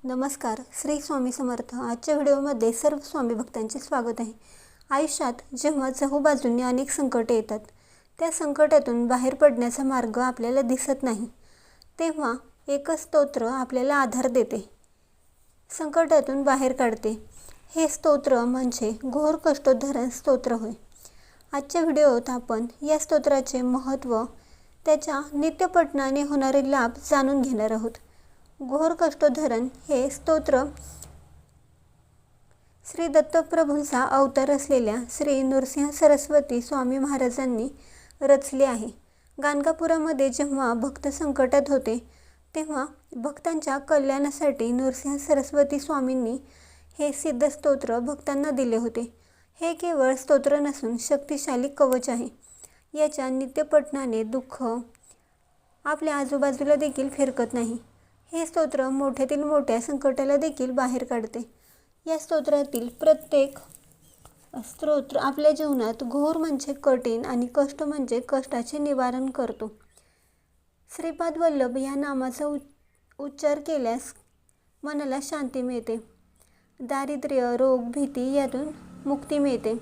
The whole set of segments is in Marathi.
नमस्कार, श्री स्वामी समर्थ। आजच्या व्हिडिओमध्ये सर्व स्वामी भक्तांचे स्वागत आहे। आयुष्यात जेव्हा चहूबाजूंनी अनेक संकटे येतात, त्या संकटातून बाहेर पडण्याचा मार्ग आपल्याला दिसत नाही, तेव्हा एकच स्तोत्र आपल्याला आधार देते, संकटातून बाहेर काढते। हे स्तोत्र म्हणजे घोर कष्टोद्धरण स्तोत्र होय। आजच्या व्हिडिओत आपण या स्तोत्राचे महत्त्व, त्याच्या नित्यपठणाने होणारे लाभ जाणून घेणार आहोत। घोर कष्टोद्धरण हे स्तोत्र श्री दत्तप्रभूंचा अवतार असलेल्या श्री नृसिंह सरस्वती स्वामी महाराजांनी रचले आहे। गाणगापुरामध्ये जेव्हा भक्त संकटात होते, तेव्हा भक्तांच्या कल्याणासाठी नृसिंह सरस्वती स्वामींनी हे सिद्ध स्तोत्र भक्तांना दिले होते। हे केवळ स्तोत्र नसून शक्तिशाली कवच आहे। याच्या नित्यपठणाने दुःख आपल्या आजूबाजूला देखील फिरकत नाही। हे स्तोत्र मोठ्यातील मोठ्या संकटाला देखील बाहेर काढते। या स्तोत्रातील प्रत्येक स्तोत्र आपल्या जीवनात घोर म्हणजे कठीण आणि कष्ट म्हणजे कष्टाचे निवारण करतो। श्रीपाद वल्लभ या नामाचा उच्चार केल्यास मनाला शांती मिळते, दारिद्र्य, रोग, भीती यातून मुक्ती मिळते।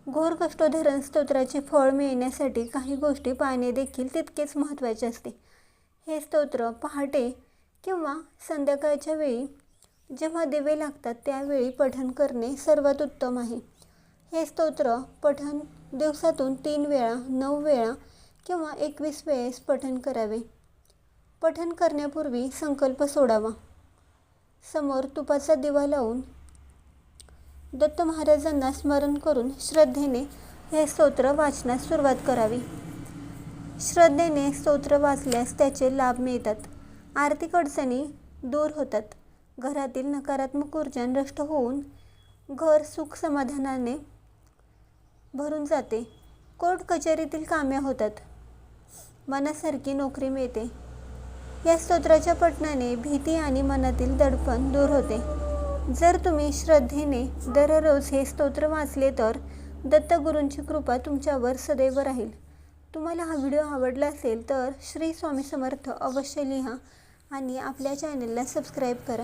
घोर कष्टोद्धरण स्तोत्राचे फळ मिळण्यासाठी काही गोष्टी पाळणे देखील तितकेच महत्त्वाचे असते। हे स्तोत्र पहाटे किंवा संध्याकाळच्या वेळी जेव्हा दिवे लागतात त्यावेळी पठण करणे सर्वात उत्तम आहे। हे स्तोत्र पठण दिवसातून 3 वेळा, 9 वेळा किंवा 21 वेळेस पठण करावे। पठण करण्यापूर्वी संकल्प सोडावा। समोर तुपाचा दिवा लावून दत्त महाराजांना स्मरण करून श्रद्धेने हे स्तोत्र वाचण्यास सुरुवात करावी। श्रद्धेने स्तोत्र वाचल्यास त्याचे लाभ मिळतात। आर्थिक अडचणी दूर होतात। घरातील नकारात्मक ऊर्जा नष्ट होऊन घर सुख समाधानाने भरून जाते। कोर्ट कचेरीतील कामे होतात। मनासारखी नोकरी मिळते। या स्तोत्राच्या पठणाने भीती आणि मनातील दडपण दूर होते। जर तुम्ही श्रद्धेने दररोज हे स्तोत्र वाचले तर दत्तगुरूंची कृपा तुमच्यावर सदैव राहील। तुम्हाला हा व्हिडिओ आवडला असेल तर श्री स्वामी समर्थ अवश्य लिहा आणि आपल्या चॅनलला सबस्क्राईब करा।